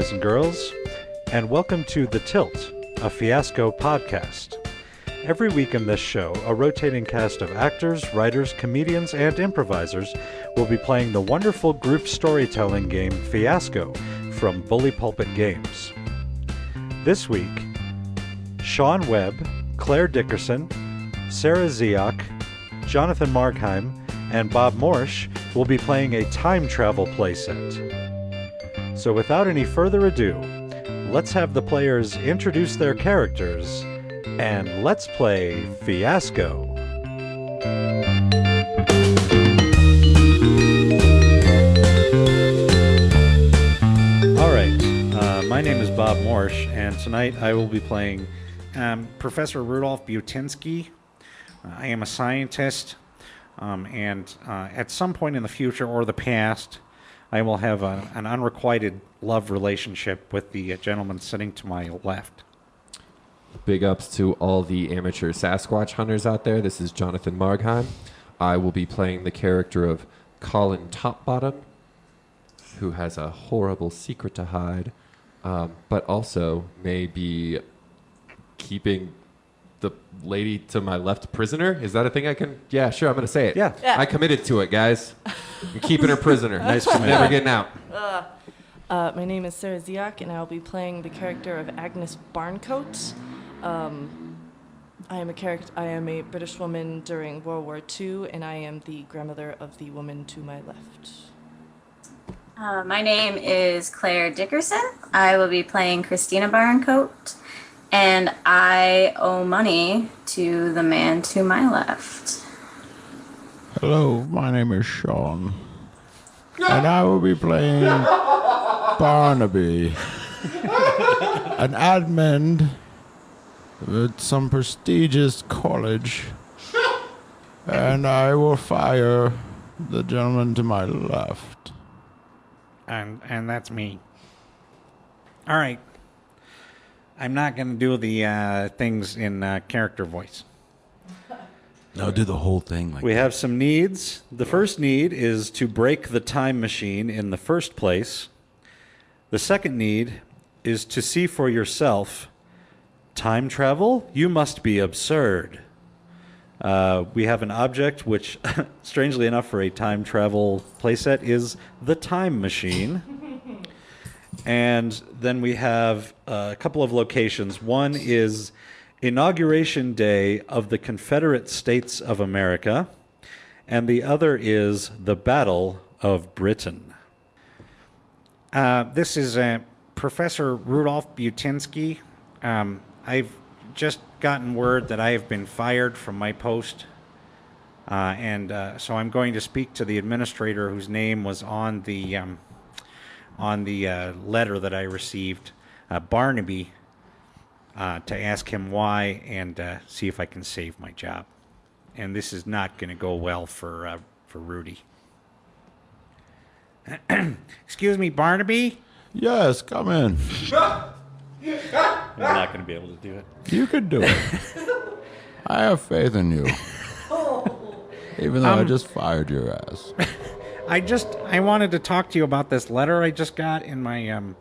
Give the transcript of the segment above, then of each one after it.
boys and girls, and welcome to The Tilt, a Fiasco podcast. Every week in this show, a rotating cast of actors, writers, comedians, and improvisers will be playing the wonderful group storytelling game Fiasco from Bully Pulpit Games. This week, Sean Webb, Claire Dickerson, Sarah Ziak, Jonathan Markheim, and Bob Morsch will be playing a time travel playset. So without any further ado, let's have the players introduce their characters, and let's play Fiasco. Alright, my name is Bob Morsch, and tonight I will be playing Professor Rudolph Butinsky. I am a scientist, and at some point in the future or the past, I will have an unrequited love relationship with the gentleman sitting to my left. Big ups to all the amateur Sasquatch hunters out there. This is Jonathan Markheim. I will be playing the character of Colin Topbottom, who has a horrible secret to hide, but also may be keeping the lady to my left prisoner. Is that a thing I can? Yeah, sure, I'm going to say it. Yeah. I committed to it, guys. I'm keeping her prisoner. Nice commitment. Never getting out. My name is Sarah Ziak, and I'll be playing the character of Agnes Barncoat. I am a British woman during World War II, and I am the grandmother of the woman to my left. My name is Claire Dickerson. I will be playing Christina Barncoat, and I owe money to the man to my left. Hello, my name is Sean, and I will be playing Barnaby, an admin at some prestigious college, and I will fire the gentleman to my left. And that's me. All right. I'm not going to do the things in character voice. No, do the whole thing. We have some needs. The first need is to break the time machine in the first place. The second need is to see for yourself. Time travel? You must be absurd. We have an object which, strangely enough for a time travel playset, is the time machine. And then we have a couple of locations. One is Inauguration Day of the Confederate States of America, and the other is the Battle of Britain. This is Professor Rudolph Butinsky. I've just gotten word that I have been fired from my post, and so I'm going to speak to the administrator whose name was on the letter that I received, Barnaby, to ask him why and see if I can save my job. And this is not going to go well for Rudy. Excuse me, Barnaby? Yes, come in. You're not going to be able to do it. You can do it. I have faith in you. Even though I just fired your ass. I wanted to talk to you about this letter I just got in my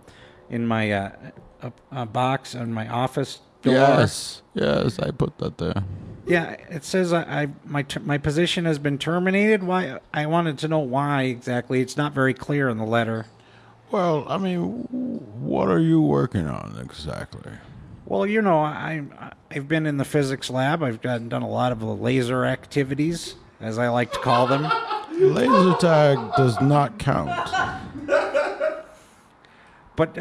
box in my office door. Yes, I put that there. Yeah, it says my position has been terminated. Why? I wanted to know why exactly. It's not very clear in the letter. Well, I mean, what are you working on exactly? Well, you know, I've been in the physics lab. I've done a lot of the laser activities, as I like to call them. Laser tag does not count. But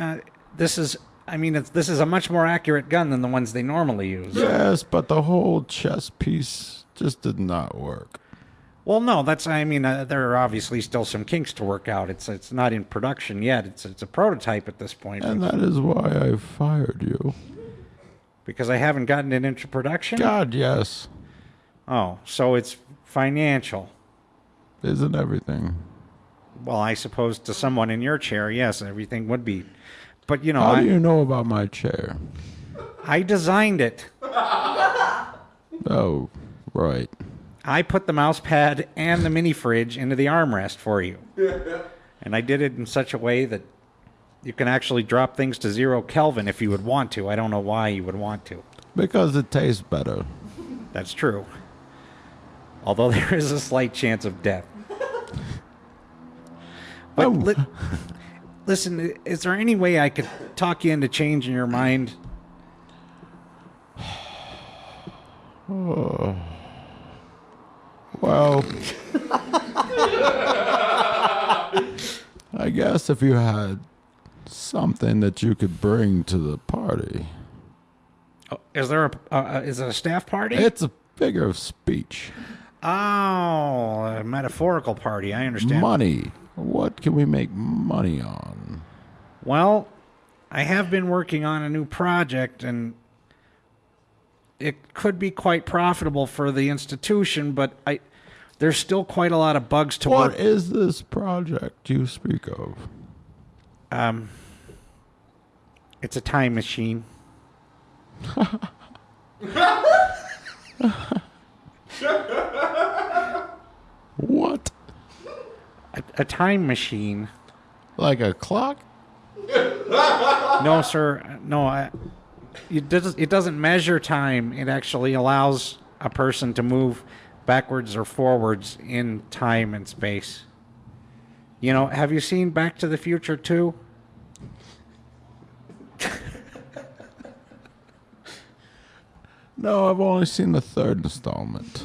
this is a much more accurate gun than the ones they normally use. Yes, but the whole chest piece just did not work. Well, no, there are obviously still some kinks to work out. It's not in production yet. It's a prototype at this point. And that is why I fired you. Because I haven't gotten it into production? God, yes. Oh, so it's financial. Isn't everything? Well, I suppose to someone in your chair, yes, everything would be. But, you know... How do you know about my chair? I designed it. Oh, right. I put the mouse pad and the mini fridge into the armrest for you. And I did it in such a way that You can actually drop things to 0 Kelvin if you would want to. I don't know why you would want to. Because it tastes better. That's true. Although there is a slight chance of death. But listen, is there any way I could talk you into changing your mind? Oh. Well, I guess if you had something that you could bring to the party. Oh, is it a staff party? It's a figure of speech. Oh, a metaphorical party. I understand. Money. What can we make money on? Well, I have been working on a new project, and it could be quite profitable for the institution, but there's still quite a lot of bugs to work. What is this project you speak of? It's a time machine. What? A time machine. Like a clock? No, sir. No, it doesn't measure time. It actually allows a person to move backwards or forwards in time and space. You know, have you seen Back to the Future 2? No, I've only seen the third installment.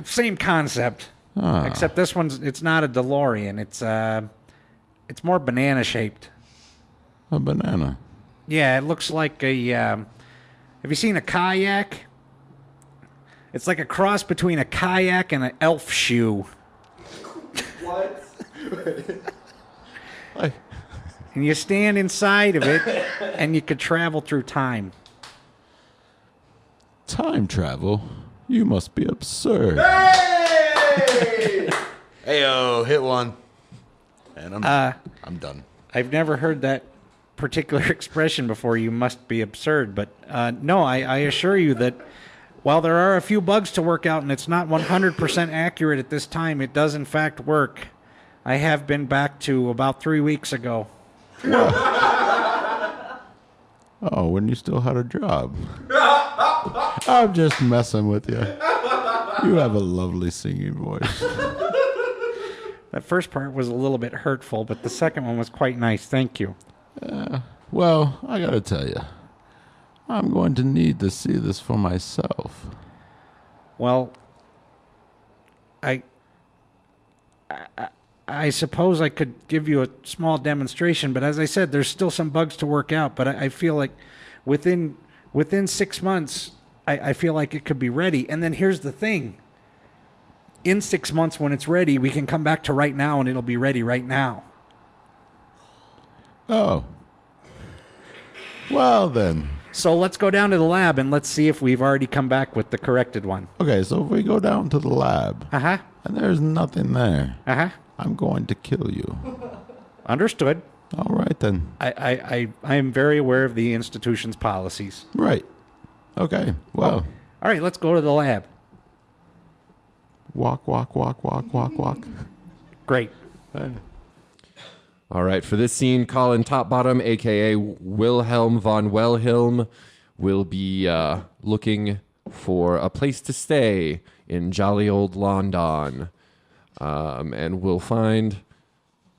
Same concept. Except this it's not a DeLorean. It's more banana shaped. A banana. Yeah, it looks like a have you seen a kayak? It's like a cross between a kayak and an elf shoe. What? And you stand inside of it and you could travel through time. Time travel? You must be absurd. Hey! Heyo, hit one. And I'm done. I've never heard that particular expression before. You must be absurd. But no, I assure you that while there are a few bugs to work out and it's not 100% accurate at this time, it does in fact work. I have been back to about 3 weeks ago. Oh, when you still had a job. I'm just messing with you. You have a lovely singing voice. That first part was a little bit hurtful, but the second one was quite nice. Thank you. Well, I gotta tell you, I'm going to need to see this for myself. Well, I suppose I could give you a small demonstration, but as I said, there's still some bugs to work out. But I feel like within 6 months, I feel like it could be ready. And then here's the thing. In 6 months, when it's ready, we can come back to right now, and it'll be ready right now. Oh. Well, then. So let's go down to the lab, and let's see if we've already come back with the corrected one. Okay, so if we go down to the lab, Uh-huh. and there's nothing there, Uh-huh. I'm going to kill you. Understood. All right, then. I am very aware of the institution's policies. Right. Okay, well. All right, let's go to the lab. Walk, walk, walk, walk, walk, walk. Great. All right, for this scene, Colin Topbottom, a.k.a. Wilhelm von Wellhelm, will be looking for a place to stay in jolly old London. And will find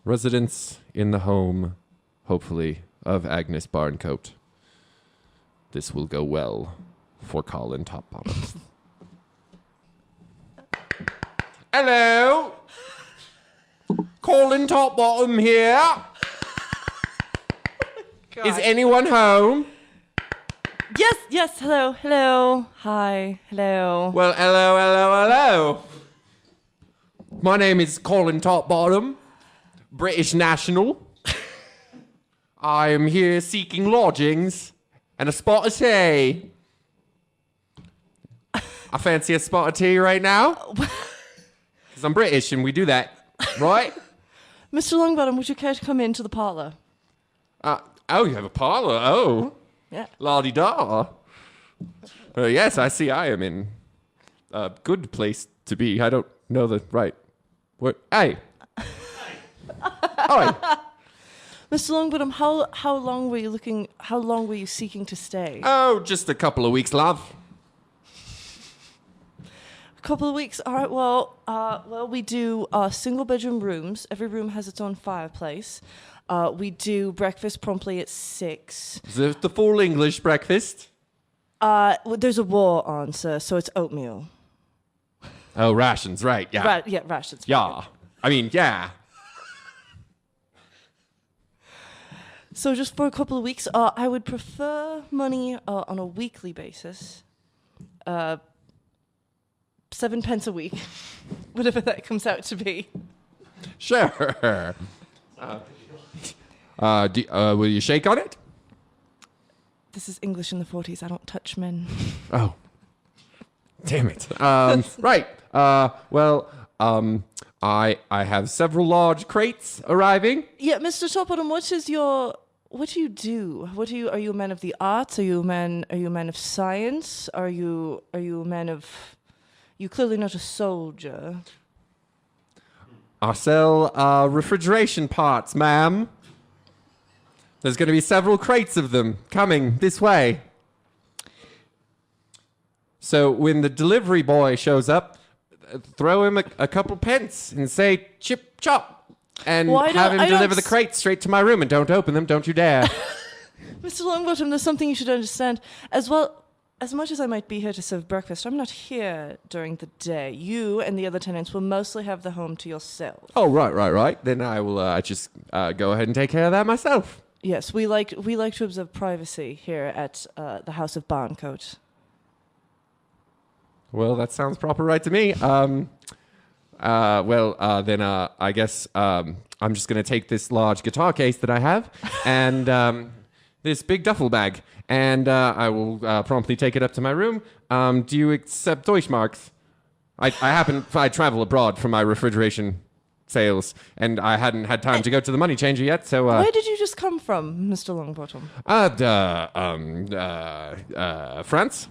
residence in the home, hopefully, of Agnes Barncoat. This will go well for Colin Topbottom. Hello! Colin Topbottom here. Is anyone home? Yes, hello. Hi, hello. Well, hello. My name is Colin Topbottom, British national. I am here seeking lodgings and a spot of tea. I fancy a spot of tea right now. Because I'm British and we do that, right? Mr. Longbottom, would you care to come into the parlor? Oh, you have a parlor? Oh. Yeah. La-di-da. Yes, I see I am in a good place to be. I don't know the right word. Hey. Oi. Mr. Longbottom, how long were you looking? How long were you seeking to stay? Oh, just a couple of weeks, love. A couple of weeks. All right. Well, we do single bedroom rooms. Every room has its own fireplace. We do breakfast promptly at 6. Is it the full English breakfast? Well, there's a war on, sir, so it's oatmeal. Oh, rations, right? Yeah. Yeah, rations. Yeah. I mean, yeah. So just for a couple of weeks, I would prefer money on a weekly basis. 7 pence a week, whatever that comes out to be. Sure. Will you shake on it? This is English in the 40s. I don't touch men. Oh. Damn it. Right. I have several large crates arriving. Yeah, Mr. Topbottom, what do you do? Are you a man of the arts? Are you a man of science? Are you a man of... You're clearly not a soldier. I sell refrigeration parts, ma'am. There's going to be several crates of them coming this way. So when the delivery boy shows up, throw him a couple pence and say, chip chop, and have him deliver the crates straight to my room, and don't open them, don't you dare. Mr. Longbottom, there's something you should understand. As much as I might be here to serve breakfast, I'm not here during the day. You and the other tenants will mostly have the home to yourself. Oh, right. Then I will just go ahead and take care of that myself. Yes, we like to observe privacy here at the House of Barncoat. Well, that sounds proper right to me. Then I guess I'm just going to take this large guitar case that I have and this big duffel bag, and I will promptly take it up to my room. Do you accept Deutschmarks? I travel abroad for my refrigeration sales, and I hadn't had time to go to the money changer yet, so... Where did you just come from, Mr. Longbottom? France?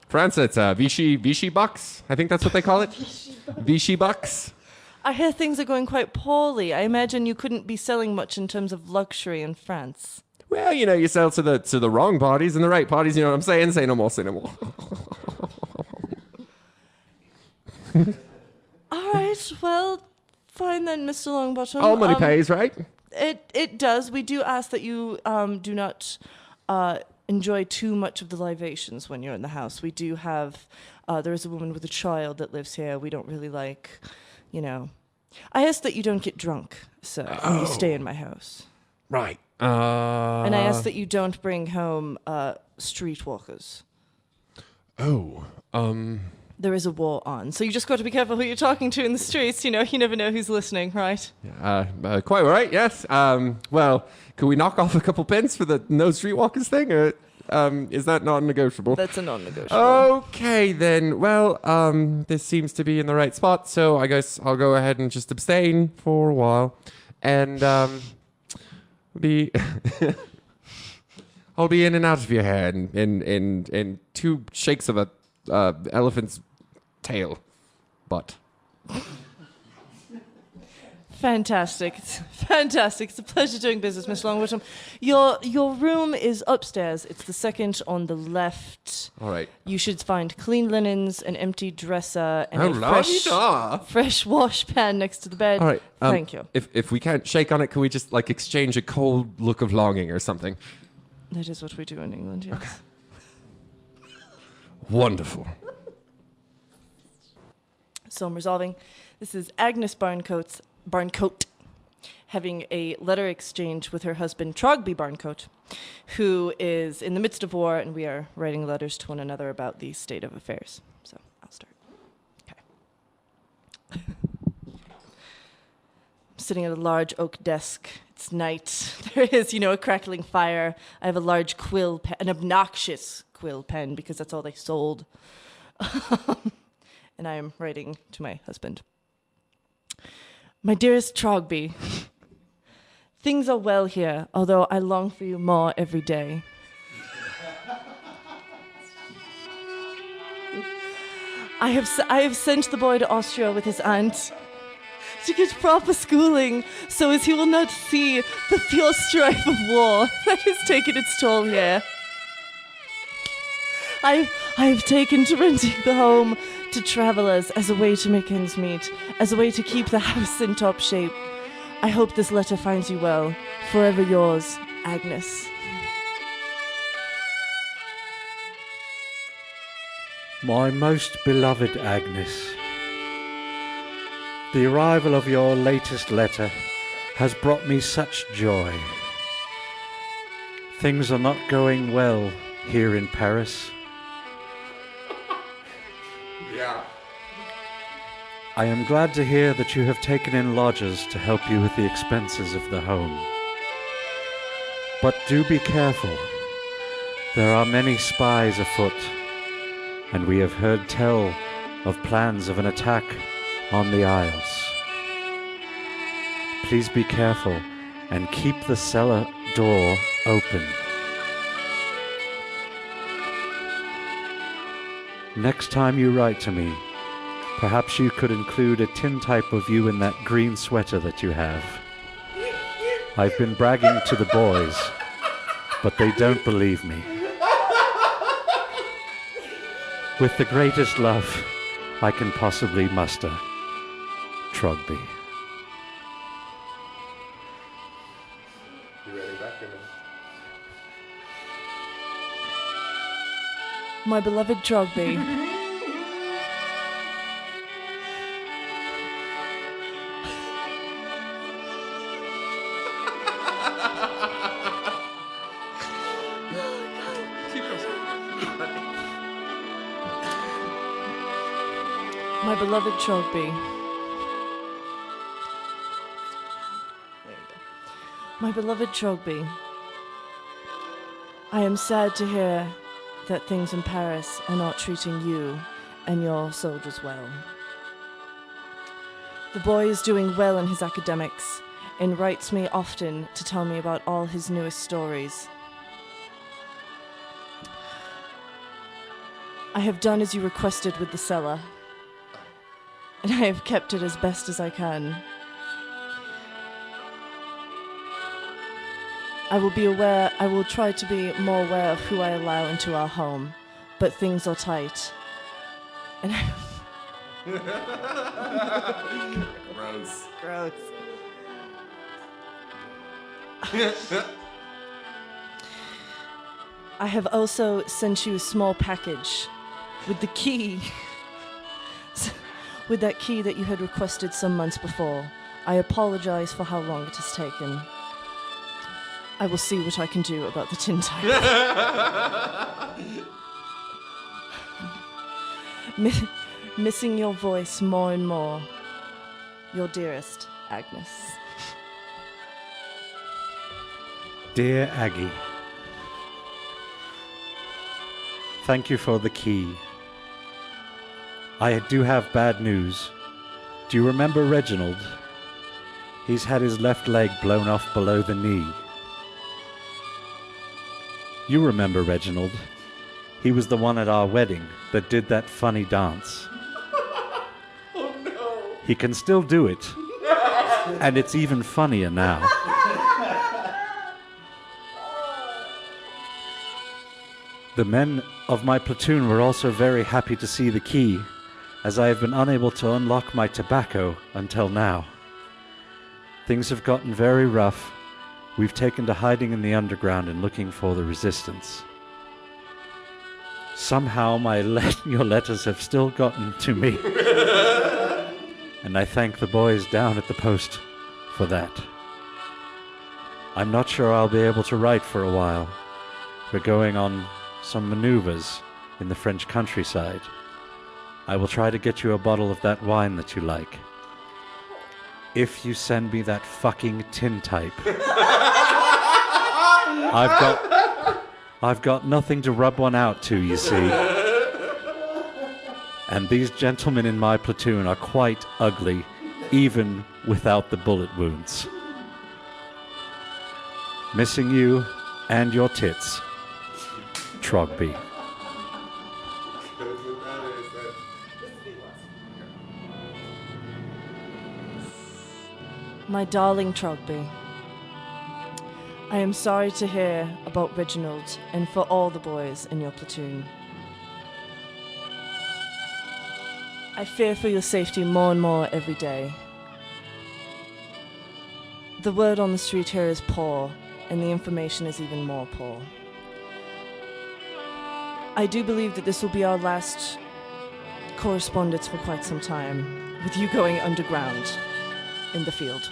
France, it's Vichy bucks. I think that's what they call it. Vichy bucks. I hear things are going quite poorly. I imagine you couldn't be selling much in terms of luxury in France. Well, you sell to the wrong parties and the right parties. You know what I'm saying? Say no more. All right. Well, fine then, Mr. Longbottom. All money pays, right? It does. We do ask that you do not enjoy too much of the libations when you're in the house. We do have... there is a woman with a child that lives here. We don't really like... I ask that you don't get drunk, sir, when you stay in my house. Right. And I ask that you don't bring home streetwalkers. There is a war on, so you just got to be careful who you're talking to in the streets. You never know who's listening, right? Quite right, yes. Well, could we knock off a couple pence for the no streetwalkers thing, or is that non-negotiable? That's a non-negotiable. Okay, then. Well, this seems to be in the right spot, so I guess I'll go ahead and just abstain for a while, and be... I'll be in and out of your hair in 2 shakes of a elephant's tail, butt. Fantastic. It's fantastic. It's a pleasure doing business, Miss Longbottom. Your room is upstairs. It's the second on the left. All right. You should find clean linens, an empty dresser, and a fresh wash pan next to the bed. All right. Thank you. If we can't shake on it, can we just exchange a cold look of longing or something? That is what we do in England, yes. Okay. Wonderful. So I'm resolving. This is Agnes Barncoat having a letter exchange with her husband, Trogby Barncoat, who is in the midst of war, and we are writing letters to one another about the state of affairs. So I'll start. Okay. I'm sitting at a large oak desk. It's night. There is, a crackling fire. I have a large quill pen, an obnoxious quill pen, because that's all they sold. And I am writing to my husband. My dearest Trogby, things are well here, although I long for you more every day. I have sent the boy to Austria with his aunt to get proper schooling so as he will not see the fierce strife of war that has taken its toll here. I have taken to renting the home to travelers as a way to make ends meet, as a way to keep the house in top shape. I hope this letter finds you well. Forever yours, Agnes. My most beloved Agnes, the arrival of your latest letter has brought me such joy. Things are not going well here in Paris. I am glad to hear that you have taken in lodgers to help you with the expenses of the home. But do be careful. There are many spies afoot, and we have heard tell of plans of an attack on the Isles. Please be careful and keep the cellar door open. Next time you write to me, perhaps you could include a tintype of you in that green sweater that you have. I've been bragging to the boys, but they don't believe me. With the greatest love I can possibly muster, Trogby. You ready back or no? My beloved Trogby. My beloved Trogby. My beloved Trogby. I am sad to hear that things in Paris are not treating you and your soldiers well. The boy is doing well in his academics and writes me often to tell me about all his newest stories. I have done as you requested with the cellar, and I have kept it as best as I can. I will try to be more aware of who I allow into our home, but things are tight. And Gross. Gross. I have also sent you a small package with the key. With that key that you had requested some months before. I apologize for how long it has taken. I will see what I can do about the tintype. Missing your voice more and more. Your dearest, Agnes. Dear Aggie, thank you for the key. I do have bad news. Do you remember Reginald? He's had his left leg blown off below the knee. You remember Reginald? He was the one at our wedding that did that funny dance. Oh no! He can still do it. And it's even funnier now. The men of my platoon were also very happy to see the key, as I have been unable to unlock my tobacco until now. Things have gotten very rough. We've taken to hiding in the underground and looking for the resistance. Somehow your letters have still gotten to me. And I thank the boys down at the post for that. I'm not sure I'll be able to write for a while. We're going on some maneuvers in the French countryside. I will try to get you a bottle of that wine that you like. If you send me that fucking tintype. I've got nothing to rub one out to, you see. And these gentlemen in my platoon are quite ugly, even without the bullet wounds. Missing you and your tits, Trogby. My darling Trogby, I am sorry to hear about Reginald and for all the boys in your platoon. I fear for your safety more and more every day. The word on the street here is poor, and the information is even more poor. I do believe that this will be our last correspondence for quite some time, with you going underground in the field.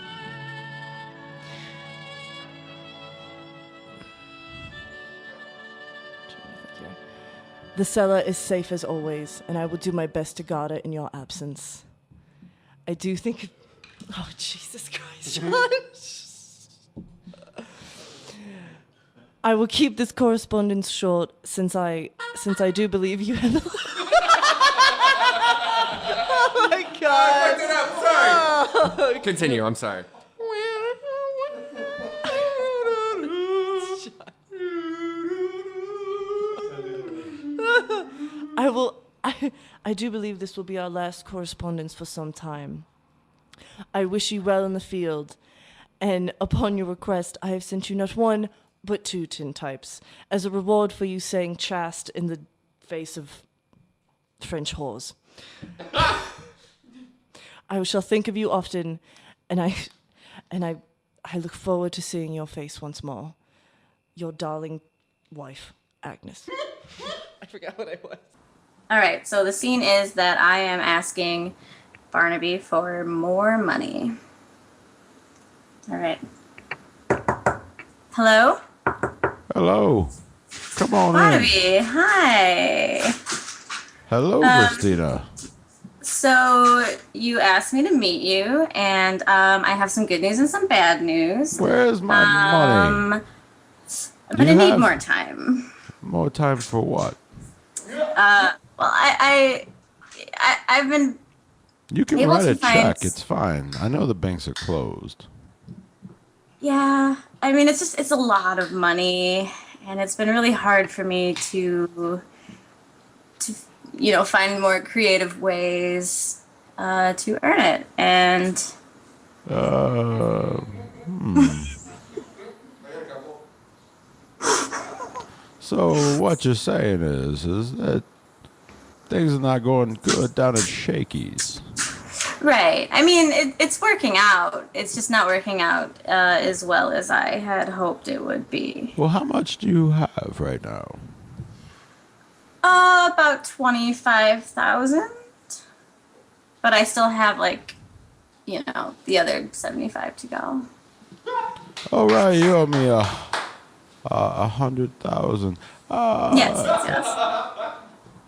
The cellar is safe as always, and I will do my best to guard it in your absence. I do think... Oh, Jesus Christ, John. I will keep this correspondence short since I do believe you have... Oh, my God. I fucked it up, sorry. Continue, I'm sorry. I do believe this will be our last correspondence for some time. I wish you well in the field, and upon your request, I have sent you not one, but 2 tintypes, as a reward for you saying chaste in the face of French whores. I shall think of you often, and I look forward to seeing your face once more. Your darling wife, Agnes. I forgot what I was. All right, so the scene is that I am asking Barnaby for more money. All right. Hello? Hello. Come on in. Barnaby, hi. Hello, Christina. So you asked me to meet you, and I have some good news and some bad news. Where's my money? I'm going to need more time. More time for what? Well, I've been... You can write a check. It's fine. I know the banks are closed. Yeah. I mean, it's a lot of money, and it's been really hard for me to find more creative ways to earn it. And... So what you're saying is that things are not going good down at Shakey's. Right. I mean, it's working out. It's just not working out as well as I had hoped it would be. Well, how much do you have right now? About 25,000. But I still have the other 75 to go. All right, you owe me 100,000. Yes.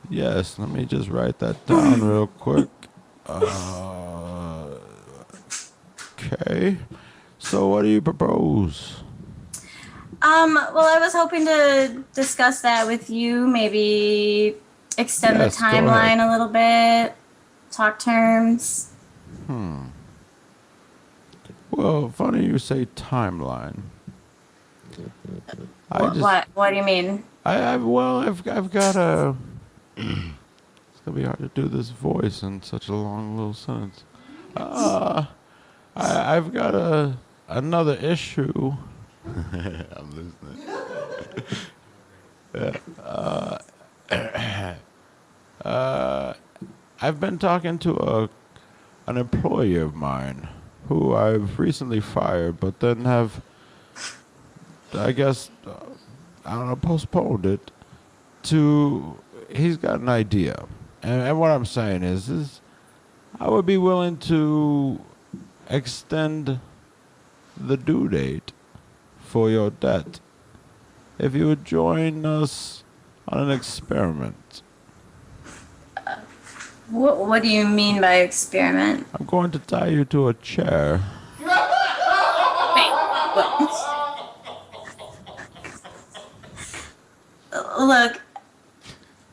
Yes, let me just write that down real quick. Okay. So what do you propose? Well, I was hoping to discuss that with you, maybe extend the timeline a little bit, talk terms. Well, funny you say timeline. What do you mean? I've got a... It's gonna be hard to do this voice in such a long little sentence. I've got another issue. I'm listening. I've been talking to an employee of mine who I've recently fired, but then have, I guess, postponed it to... He's got an idea. And what I'm saying is I would be willing to extend the due date for your debt if you would join us on an experiment. What do you mean by experiment? I'm going to tie you to a chair. Wait, what? Look,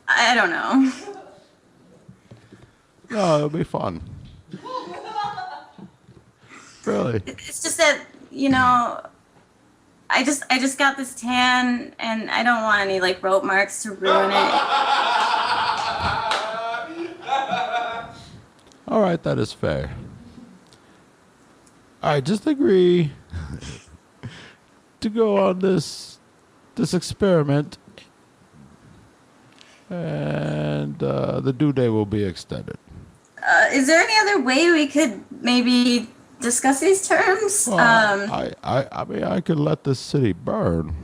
I don't know. No, it'll be fun. Really. It's just that, I just got this tan, and I don't want any rope marks to ruin it. All right, that is fair. All right, just agree to go on this experiment, and the due date will be extended. Is there any other way we could maybe discuss these terms? Well, I mean, I could let this city burn.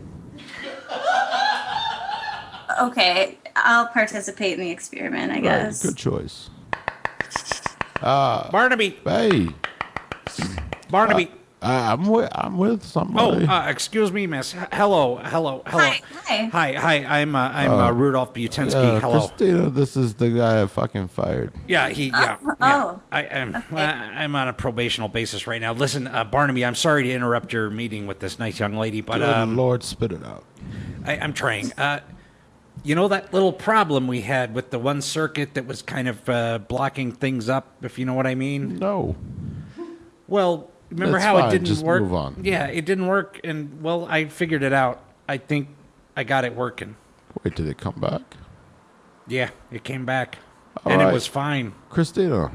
Okay, I'll participate in the experiment, I guess. Right, good choice. Barnaby. Hey, Barnaby. I'm with somebody. Excuse me, miss. Hello. Hi. I'm Rudolph Butensky. Hello. Christina, this is the guy I fucking fired. Yeah. Oh. I'm Okay. I'm on a probational basis right now. Listen, Barnaby, I'm sorry to interrupt your meeting with this nice young lady, but Good Lord, spit it out. I'm trying. You know that little problem we had with the one circuit that was kind of blocking things up, if you know what I mean? No. Well, remember That's how fine, it didn't just work? move on. Yeah, it didn't work, and well, I figured it out. I think I got it working. Wait, did it come back? Yeah, it came back, All and right. it was fine. Christina,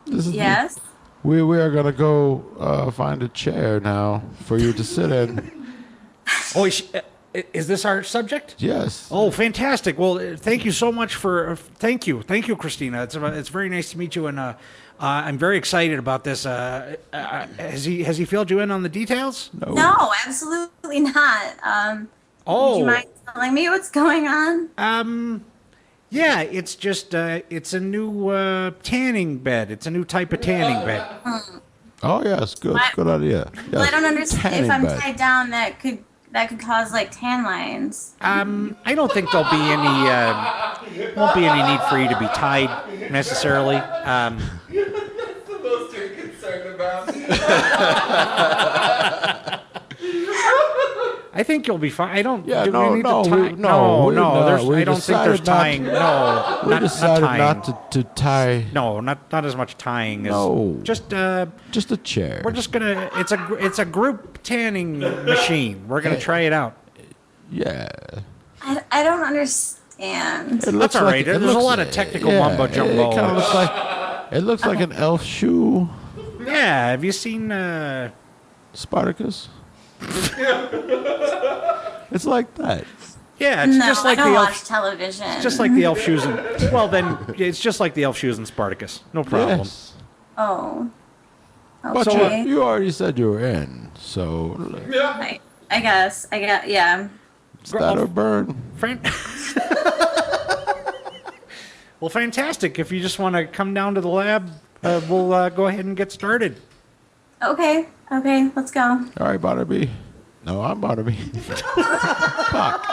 this is Yes? we are gonna go find a chair now for you to sit in. Oh, is this our subject? Yes. Oh, fantastic! Well, thank you so much for thank you, Christina. It's very nice to meet you, and I'm very excited about this. Has he filled you in on the details? No, absolutely not. Would you mind telling me what's going on? Yeah, it's just it's a new tanning bed. It's a new type of tanning bed. Oh yes, good idea. Yes. Well, I don't understand. If Tanning I'm bed. tied down, that could cause like tan lines. I don't think there'll be any won't be any need for you to be tied necessarily. That's the most you're concerned about. I think you'll be fine. I don't. Yeah, do no, we need no, to tie? we- no, we- no, there's, we I don't think there's decided not tying. to- No, We not decided tying. not to tie. No, not as much tying as No. just Just a chair. we're just gonna. It's a group tanning machine. We're gonna try it out. Yeah. I don't understand. It looks That's all right. it There's a looks- lot of technical yeah, mumbo jumbo. It kind of looks like it looks like an elf shoe. Yeah, have you seen? Spartacus. It's like that. Yeah, it's No, just like I don't the watch elf. television. Just like the elf shoes in. Well, then it's just like the elf shoes in Spartacus. No problem. Yes. Oh. But Okay. you already said you were in, so I guess. Yeah. it's that or burn. Well, fantastic. If you just want to come down to the lab, we'll go ahead and get started. Okay. Let's go. All right, Barnaby. No, I'm Barnaby. Fuck.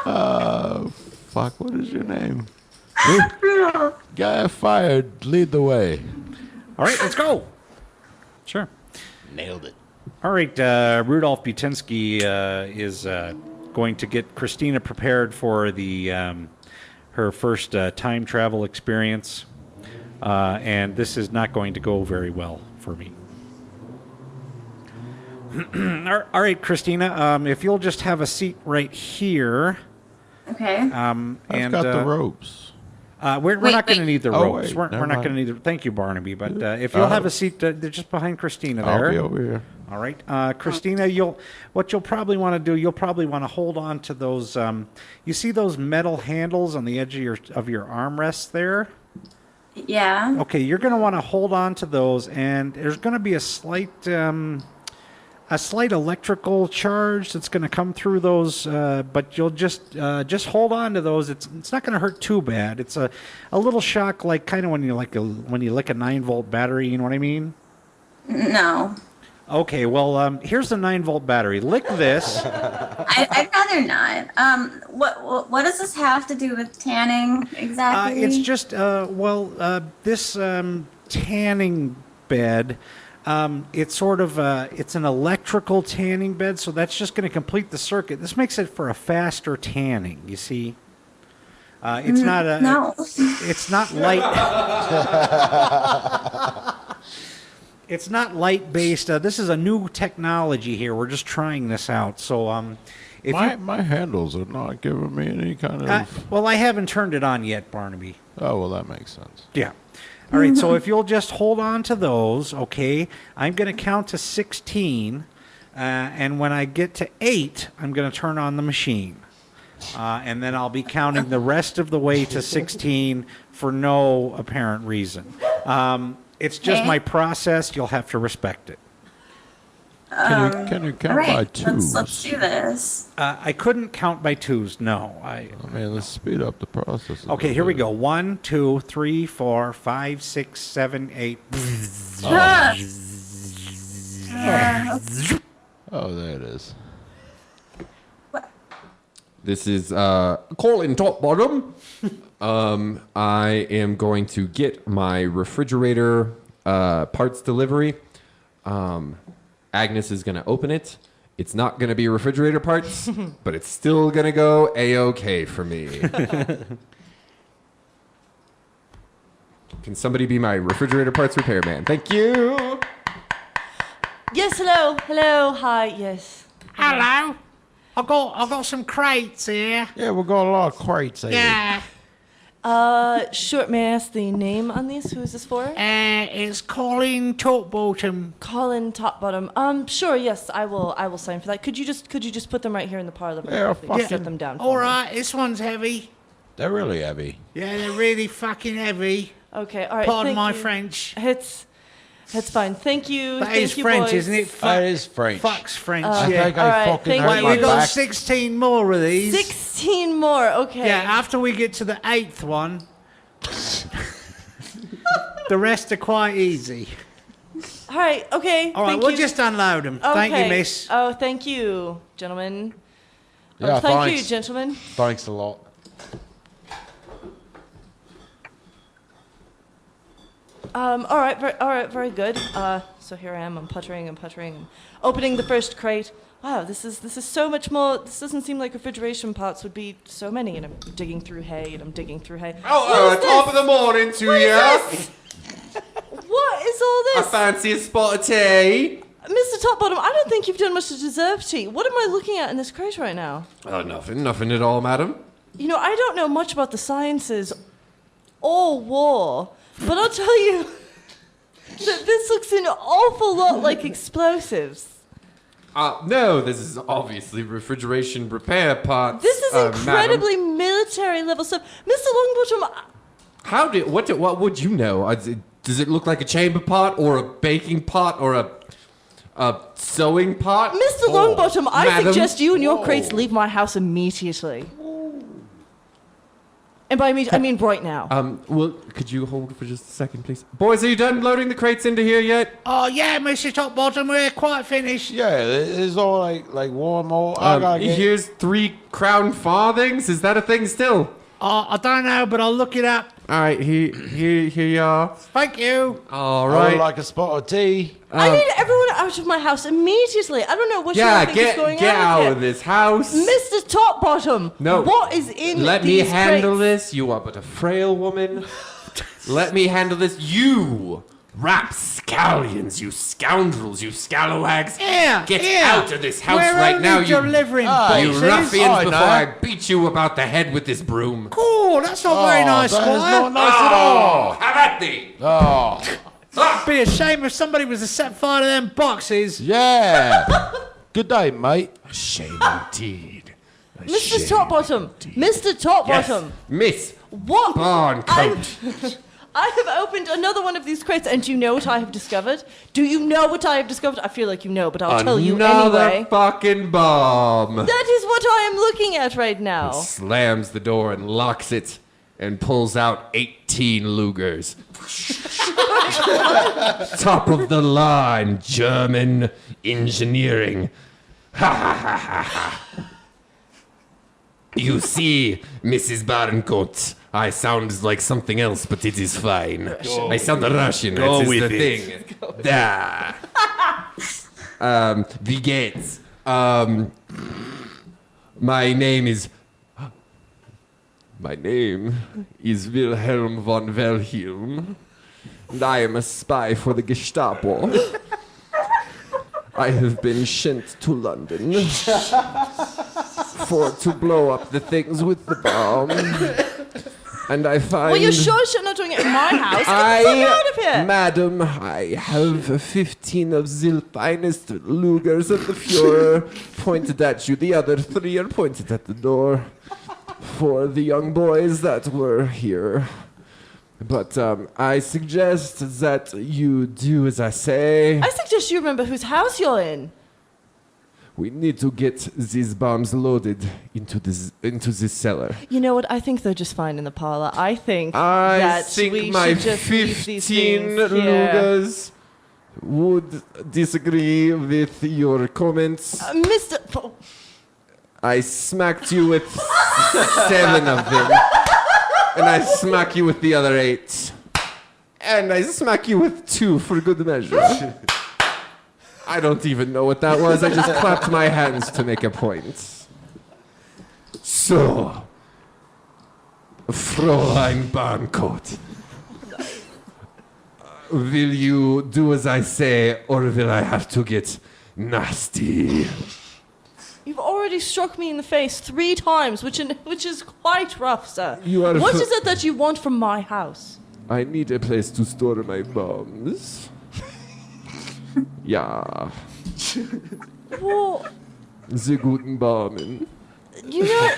Fuck. What is your name? Guy fired. Lead the way. All right, let's go. Sure. Nailed it. All right, Rudolph Butensky is going to get Christina prepared for the her first time travel experience, and this is not going to go very well for me. All right, Christina, if you'll just have a seat right here. Okay. I've got the ropes. We're Wait, not going to wait. need the Oh, ropes. wait, We're never not mind. going to need the. Thank you, Barnaby. But if you'll have a seat, they're just behind Christina there. I'll be over here. All right, Christina, you'll probably want to do. You'll probably want to hold on to those. You see those metal handles on the edge of your armrests there. Yeah. Okay, you're going to want to hold on to those, and there's going to be a slight electrical charge that's going to come through those. But you'll just hold on to those. It's not going to hurt too bad. It's a little shock, like kind of when you lick a 9-volt battery. You know what I mean? No. Okay, well, here's the 9-volt battery. Lick this. I'd rather not. What does this have to do with tanning exactly? It's just, this tanning bed, it's sort of, it's an electrical tanning bed, so that's just going to complete the circuit. This makes it for a faster tanning, you see. It's not a... No. It's not light... It's not light-based. This is a new technology here. We're just trying this out. So, if My handles are not giving me any kind of. well, I haven't turned it on yet, Barnaby. Oh well, that makes sense. Yeah. All right, so if you'll just hold on to those, okay? I'm going to count to 16, and when I get to 8, I'm going to turn on the machine. And then I'll be counting the rest of the way to 16 for no apparent reason. It's just my process. You'll have to respect it. Can you count All by right, twos? let's do this. I couldn't count by twos, no. Let's speed up the process. Okay, here we go. 1, 2, 3, 4, 5, 6, 7, 8. Oh, there it is. This is Colin Top Bottom. I am going to get my refrigerator parts delivery. Agnes is going to open it. It's not going to be refrigerator parts, but it's still going to go A-OK for me. Can somebody be my refrigerator parts repairman? Thank you. Yes, hello. Hello. Hi, yes. Hello. I've got some crates here. Yeah, we've got a lot of crates here. Yeah. Sure, may I ask the name on these? Who is this for? It's Colin Topbottom. Colin Topbottom. Sure, yes, I will sign for that. Could you just put them right here in the parlor? Yeah, fucking- Set them down. All right, this one's heavy. They're really heavy. Yeah, they're really fucking heavy. Okay, all right. Pardon thank my you. French. It's fine. Thank you. That Thank is you, French, boys. isn't it? That is French. Fuck's French. I yeah. think all I right, fucking thank hurt you. my We got back. 16 more of these. 16 more. Okay. Yeah, after we get to the 8th one, the rest are quite easy. All right. Okay. All right, thank we'll you. just unload them. Okay. Thank you, miss. Oh, thank you, gentlemen. Yeah, thank you, thanks. gentlemen. Thanks a lot. All right, very good. So here I am. I'm puttering. I'm opening the first crate. Wow, this is so much more. This doesn't seem like refrigeration parts would be so many. And I'm digging through hay. Oh, top of the morning to you. What is all I this? fancy a spot of tea. Mr. Topbottom, I don't think you've done much to deserve tea. What am I looking at in this crate right now? Oh, nothing at all, madam. You know, I don't know much about the sciences or war, but I'll tell you that this looks an awful lot like explosives. No, this is obviously refrigeration repair parts. This is madam. incredibly military level stuff. Mr. Longbottom, What would you know? Does it look like a chamber pot or a baking pot or a sewing pot? Mr. Longbottom, I madam. suggest you and your crates leave my house immediately. And by immediate, I mean right now. Well, could you hold for just a second, please? Boys, are you done loading the crates into here yet? Oh, yeah, Mr. Topbottom, we're quite finished. Yeah, it's all like one more. I gotta get... Here's 3 crown farthings. Is that a thing still? I don't know, but I'll look it up. All right, here you are. Thank you. All I right. would like a spot of tea. I need everyone out of my house immediately. I don't know what you think is going get on out here. of this house. Mr. Topbottom, No. what is in Let me these handle crates? this. You are but a frail woman. Let me handle this. You rapscallions, you scoundrels, you scalawags. Yeah, Get yeah. out of this house We're right only now, you delivering you boxes. ruffians, I before know. I beat you about the head with this broom. Cool, that's not very nice, that is Squire. not nice at all. Have at thee. Oh, It'd be a shame if somebody was to set fire to them boxes. yeah. Good day, mate. Shame indeed. Mr. Topbottom, Mr. Topbottom, Yes, Miss what? Barncoat. I have opened another one of these crates, and do you know what I have discovered? Do you know what I have discovered? I feel like you know, but I'll tell you Another anyway. fucking bomb. That is what I am looking at right now. Slams the door and locks it and pulls out 18 Lugers. Top of the line German engineering. Ha ha ha ha ha. You see, Mrs. Barncoat, I sound like something else, but it is fine. I sound Russian. That is the thing. Da. Idjits. My name is Wilhelm von Wilhelm, and I am a spy for the Gestapo. I have been sent to London to blow up the things with the bomb. And I find... Well, you're sure you're not doing doing it in my house. Get the fuck out of here. Madam, I have 15 of the finest Lugers of the Fuhrer pointed at you. The other 3 are pointed at the door for the young boys that were here. But I suggest that you do as I say. I suggest you remember whose house you're in. We need to get these bombs loaded into this cellar. You know what? I think they're just fine in the parlor. I think I that think we my should just leave these 15 things here. Lugers would disagree with your comments. Mr. I smacked you with 7 of them. And I smack you with the other 8. And I smack you with 2 for good measure. I don't even know what that was. I just clapped my hands to make a point. So, Fräulein Barncoat, will you do as I say, or will I have to get nasty? You've already struck me in the face 3 times, which is quite rough, sir. You are What is it that you want from my house? I need a place to store my bombs. Ja, Well, the guten Bomben. you know,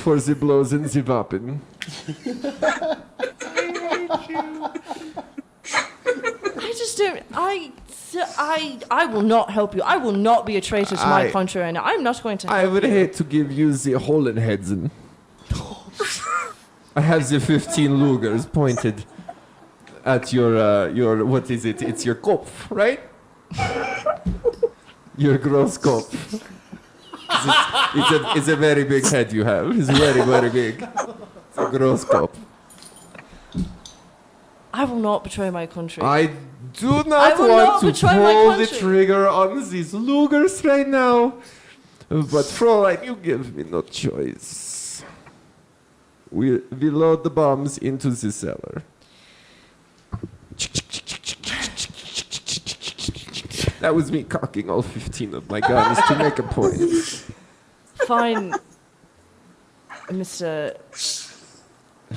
For the blows and the Wappen. I just don't. I will not help you. I will not be a traitor to my country right now. I'm not going to. I help would you. hate to give you the Hollenheads. I have the 15 Lugers pointed at your what is it? It's your Kopf, right? Your gross Kopf. It's a very big head you have. It's very, very big. It's a gross Kopf. I will not betray my country. I do I not will want not to betray my pull the country. trigger on these Lugers right now. But Fräulein, you give me no choice. We load the bombs into the cellar. That was me cocking all 15 of my guns to make a point. Fine, Mr.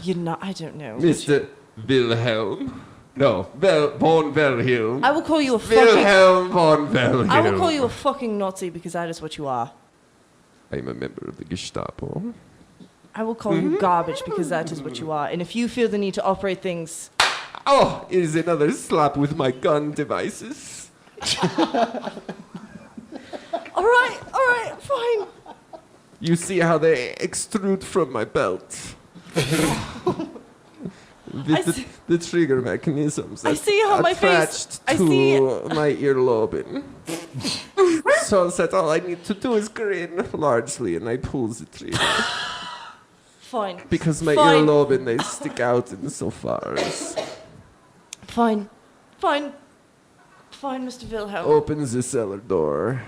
You know, I don't know. Mr. Wilhelm. No, von Wilhelm. I will call you a fucking. Wilhelm von Wilhelm. I will call you a fucking Nazi because that is what you are. I'm a member of the Gestapo. I will call you garbage because that is what you are. And if you feel the need to operate things, Oh, it is another slap with my gun devices. all right, fine. You see how they extrude from my belt. With the trigger mechanisms I see how my face- attached I to see- my earlobe. So that all I need to do is grin largely, and I pull the trigger. Fine. Because my Fine. earlobe and they stick out in so far. Fine, Mr. Wilhelm. Open the cellar door.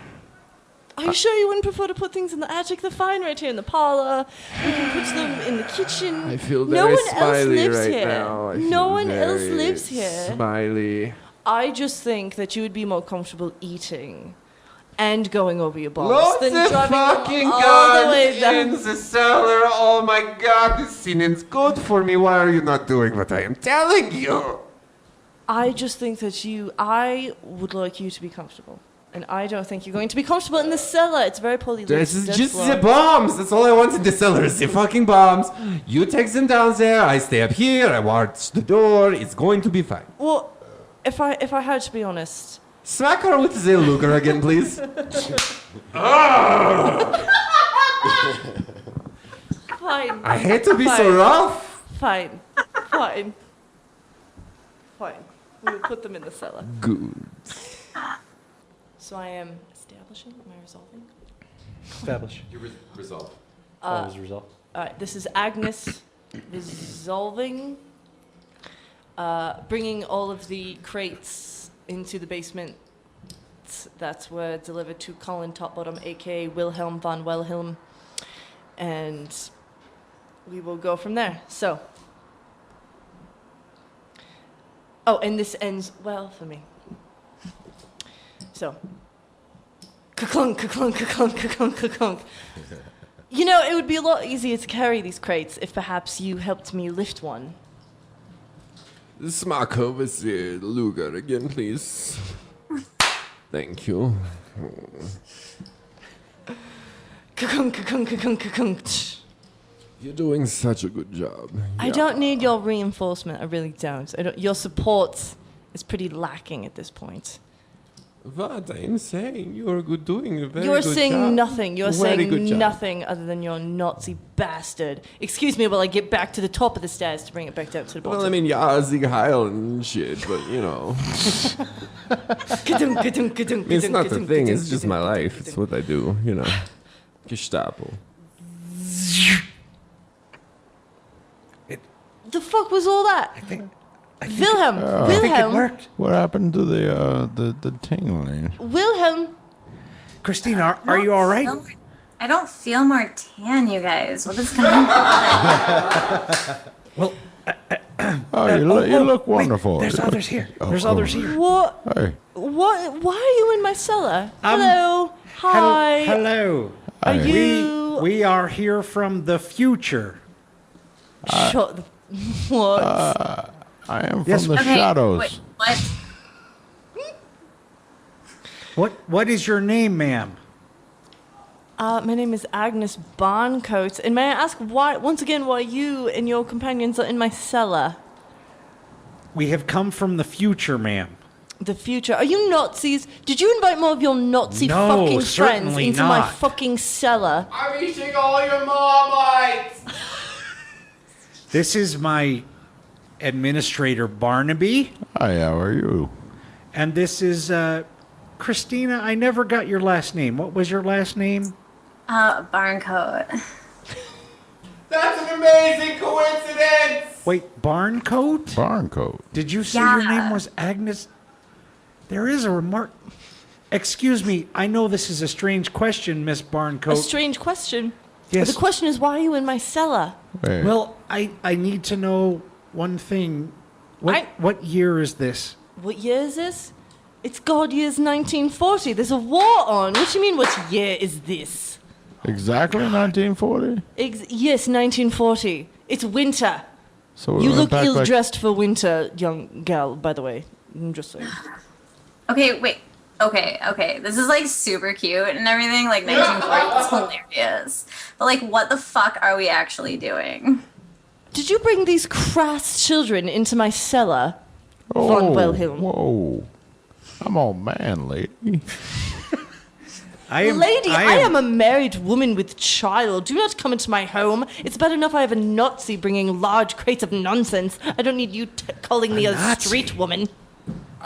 Are you sure you wouldn't prefer to put things in the attic? They're fine right here in the parlor. We can put them in the kitchen. I feel no very one else smiley lives right here. now. I No feel one else very lives here. Smiley. I just think that you would be more comfortable eating and going over your bombs Lots than of driving fucking them all the way guns in down. the cellar. Oh my god, this scene is good for me. Why are you not doing what I am telling you? I just think that I would like you to be comfortable. And I don't think you're going to be comfortable in the cellar. It's very poorly lit. This is That's just wrong. the bombs. That's all I want in the cellar is the fucking bombs. You take them down there. I stay up here. I watch the door. It's going to be fine. Well, if I had to be honest, Smack her with the Luger again, please. fine. I hate to be so Fine. rough. Fine. We'll put them in the cellar. Good. So I am establishing. Am I resolving? Establish. You resolve. Always resolve. All right. This is Agnes resolving. Bringing all of the crates into the basement that were delivered to Colin Topbottom, aka Wilhelm von Wilhelm, and we will go from there. So. Oh, and this ends well for me. So, ka-clunk, ka-clunk, ka-clunk, ka-clunk, ka-clunk. You know, it would be a lot easier to carry these crates if perhaps you helped me lift one. Smack over the Luger again, please. Thank you. You're doing such a good job. I don't need your reinforcement. I really don't. Your support is pretty lacking at this point. What I'm saying, you're doing a very You're good saying job. nothing. You're Very good saying job. nothing other than you're Nazi bastard. Excuse me while I get back to the top of the stairs to bring it back down to the bottom. Well, I mean, yeah, Sieg Heil and shit, but you know. It's not the thing, it's just my life. It's what I do, you know. Gestapo. The fuck was all that? Wilhelm! I think it Wilhelm! worked. What happened to the tingling? Wilhelm! Christina, are you all right? I don't feel more tan, you guys. What is going on? Well, Oh, you look wonderful. Wait, there's others here. Oh, There's oh. others here. What? Hey, What? Why are you in my cellar? Hello? Hi? Hello. Are Hey. you... We are here from the future. Shut the... What? I am from Yes, the Okay, shadows. wait, what? What is your name, ma'am? My name is Agnes Barncoat, and may I ask why, once again, why you and your companions are in my cellar? We have come from the future, ma'am. The future. Are you Nazis? Did you invite more of your Nazi No, fucking friends certainly into my not. fucking cellar? I'm eating all your Marmites! This is my administrator, Barnaby. Hi, how are you? And this is Christina. I never got your last name. What was your last name? Barncoat. That's an amazing coincidence! Wait, Barncoat? Barncoat. Did you say your Yeah. name was Agnes? There is a remark. Excuse me, I know this is a strange question, Miss A Barncoat. strange question. Yes. The question is, why are you in my cellar? Wait, Well, I need to know one thing. What year is this? What year is this? It's God year's 1940. There's a war on. What do you mean, what year is this? exactly 1940? Yes, 1940. It's winter. So we You went look back like- ill-dressed for winter, young gal, by the way. I'm just saying. Okay, wait. Okay. This is like super cute and everything. Like 1940 is hilarious. But like, what the fuck are we actually doing? Did you bring these crass children into my cellar, von Wilhelm? Whoa. I'm all man, lady. Lady, I am a married woman with child. Do not come into my home. It's bad enough I have a Nazi bringing large crates of nonsense. I don't need you calling me a Nazi? street woman.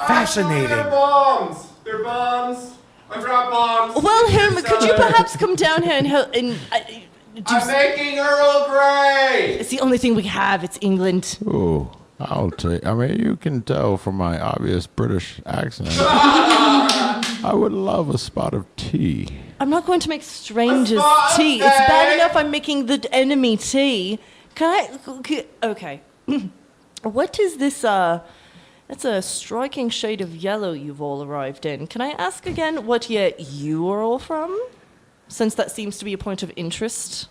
Fascinating. They're bombs! They're bombs! I brought bombs! Wilhelm, could you perhaps come down here and help? And I'm making Earl Grey! it's the only thing we have. It's England. Oh, I'll take. I mean, you can tell from my obvious British accent. I would love a spot of tea. I'm not going to make strangers spot of tea. It's bad tea. enough I'm making the enemy tea. Okay. What is this, that's a striking shade of yellow you've all arrived in. Can I ask again what year you are all from? Since that seems to be a point of interest.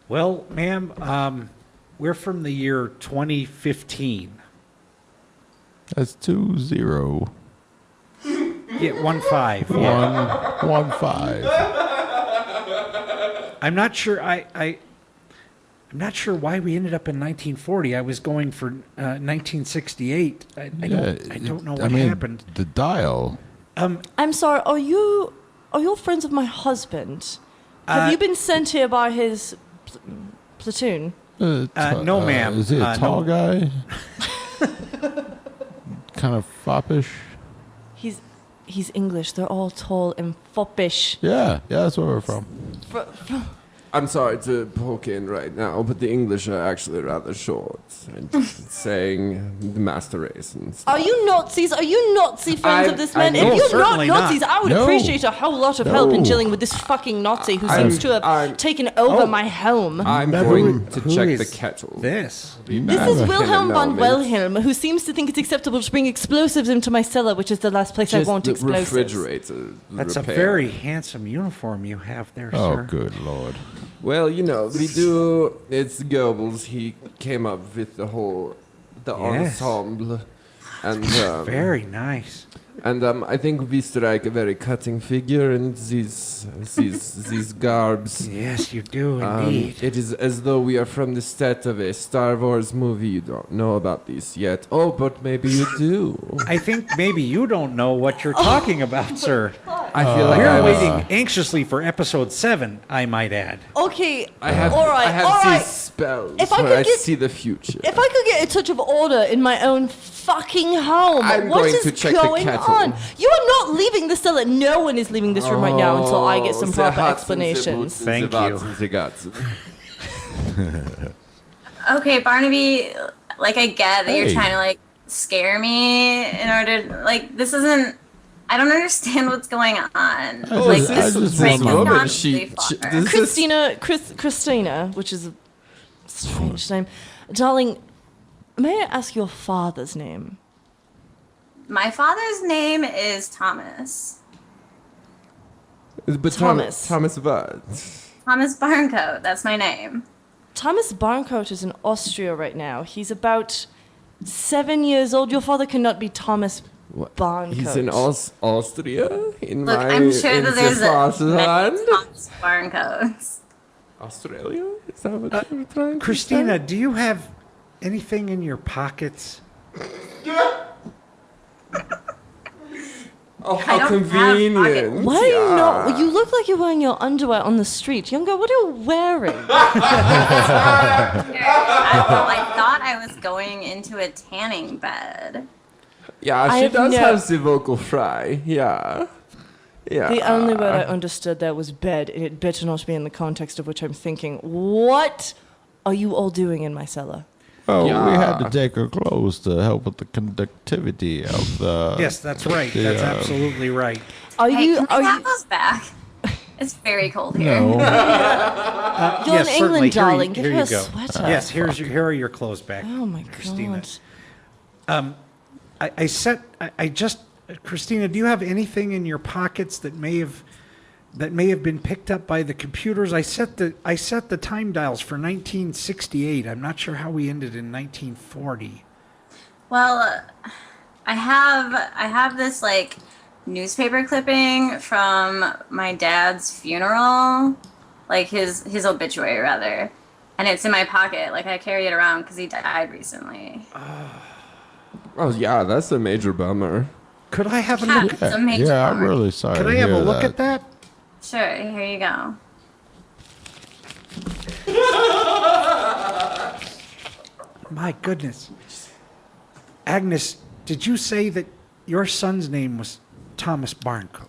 Well, ma'am, we're from the year 2015. That's 20. Yeah, 15. Yeah. 115. I'm not sure. I'm not sure why we ended up in 1940. I was going for 1968. I don't know what happened. The dial. I'm sorry, are you friends of my husband? Have you been sent here by his platoon? No, ma'am. Is he a tall no. guy? Kind of foppish. He's English. They're all tall and foppish. Yeah, that's where we're from. I'm sorry to poke in right now, but the English are actually rather short. And saying the master race and stuff. Are you Nazis? Are you Nazi friends of this man? No, If you're not certainly not. Nazis, I would No. appreciate a whole lot of help in No. dealing with this fucking Nazi who seems to have taken over my home. I'm Who- going to who check is the kettle. This. This is Wilhelm von element. Wilhelm, who seems to think it's acceptable to bring explosives into my cellar, which is the last place I Just want the explosives. refrigerator That's repair. a very handsome uniform you have there, Oh, sir. good lord. Well, you know, we do. It's Goebbels. He came up with the whole the Yes. ensemble. And Very nice. and I think we strike a very cutting figure in these garbs. Yes, you do indeed. It is as though we are from the set of a Star Wars movie. You don't know about this yet. Oh, but maybe you do. I think maybe you don't know what you're talking about, sir. I feel like I We're was, waiting anxiously for episode 7, I might add. Okay. I have, all right. I have all these right. spells If I where could I get- see the future. If I could get a touch of order in my own fucking home, I'm what going is to check the going kettle. on? You are not leaving the cellar. No one is leaving this room right now until I get some the proper hats and the explanations. boots and Thank the you. bats and the guts. Okay, Barnaby, like I get that you're Hey. trying to like scare me in order like this isn't I don't understand what's going on. Like I this just is like want woman, not she- really she- far. this- Christina, which is a strange name. Darling, may I ask your father's name? My father's name is Thomas. But Thomas. Thomas what? Thomas Barncoat, that's my name. Thomas Barncoat is in Austria right now. He's about 7 years old. Your father cannot be Thomas Barncoat. He's in Austria? In Look, my I'm sure in that the there's fatherland? many Thomas Barncoats. Australia? Is that what you're trying to Christina, say? do you have anything in your pockets? Oh, I how don't have convenient. pockets. Why are you Yeah. not? You look like you're wearing your underwear on the street. Youngo, what are you wearing? I thought I was going into a tanning bed. Yeah, I she have does no- have the vocal fry. Yeah. Yeah. The only word I understood there was bed, and it better not be in the context of which I'm thinking. What are you all doing in my cellar? Oh, we had to Yeah. take her clothes to help with the conductivity of the. Yes, that's right. the, That's absolutely right. Are Hey, you? can Are I have you? those back? It's very cold here. No. You're yes, in certainly. England, Here darling. you, Give here her you a go. sweater. Yes, here are your clothes back. Oh my Christina. god. Christina, do you have anything in your pockets that may have been picked up by the computers? I set the time dials for 1968. I'm not sure how we ended in 1940. Well, I have this like newspaper clipping from my dad's funeral, like his obituary rather, and it's in my pocket. Like I carry it around because he died recently. Oh, yeah, that's a major bummer. Could I have a Yeah, look? it's a major Yeah, I'm bummer. really sorry. Could to I have a hear look at that? Sure, here you go. My goodness. Agnes, did you say that your son's name was Thomas Barncoat?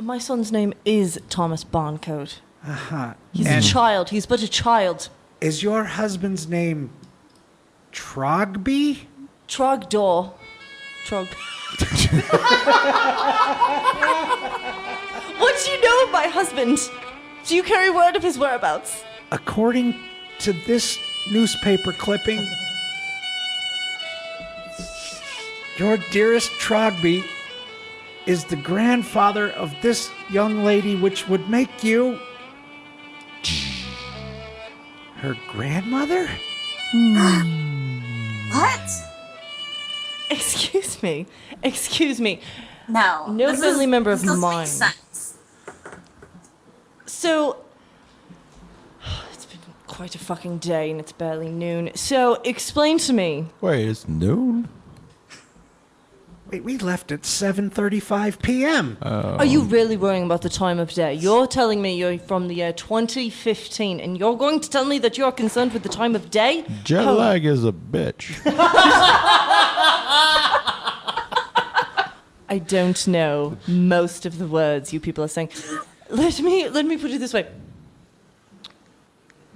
My son's name is Thomas Barncoat. Uh-huh. He's And a child. He's but a child. is your husband's name Trogby? Trogdor. Trog. What do you know of my husband? Do you carry word of his whereabouts? According to this newspaper clipping, your dearest Trogby is the grandfather of this young lady, which would make you her grandmother? What? Excuse me. Excuse me. No. No this family member of this doesn't make mine. sense. So, it's been quite a fucking day and it's barely noon. So, explain to me. Wait, it's noon? Wait, we left at 7:35 p.m. Are you really worrying about the time of day? You're telling me you're from the year 2015 and you're going to tell me that you're concerned with the time of day? Jet How- lag is a bitch. I don't know most of the words you people are saying. Let me put it this way.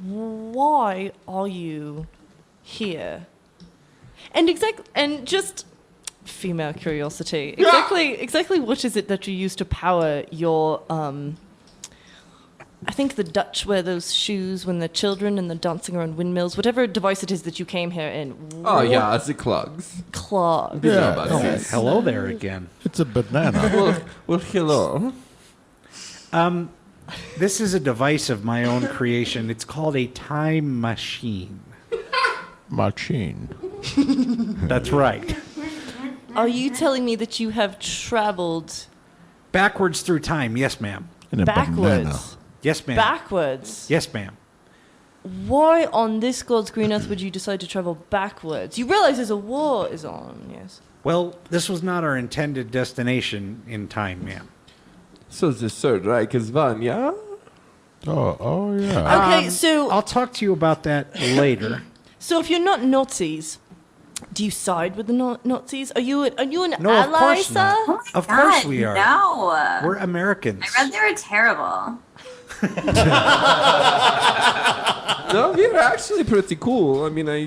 Why are you here? And just female curiosity. Exactly what is it that you use to power your I think the Dutch wear those shoes when they're children and they're dancing around windmills. Whatever device it is that you came here in. Oh, yeah, it's the clogs. Clog. Yeah, about Oh, this. hello there again. it's a banana. Well, hello. This is a device of my own creation. It's called a time machine. Machine. That's right. Are you telling me that you have traveled Backwards through time, yes, ma'am. And a banana. backwards? Yes, ma'am. Backwards? Yes, ma'am. Why on this God's green earth would you decide to travel backwards? You realize there's a war is on, yes? Well, this was not our intended destination in time, ma'am. So the Third Reich is one, yeah? Oh, yeah. Okay, so I'll talk to you about that later. so if you're not Nazis, do you side with the Nazis? Are you an No, ally, of course sir? not. Oh my Of course God, we are. No. We're Americans. I read they were terrible. No, we're actually pretty cool. I mean, I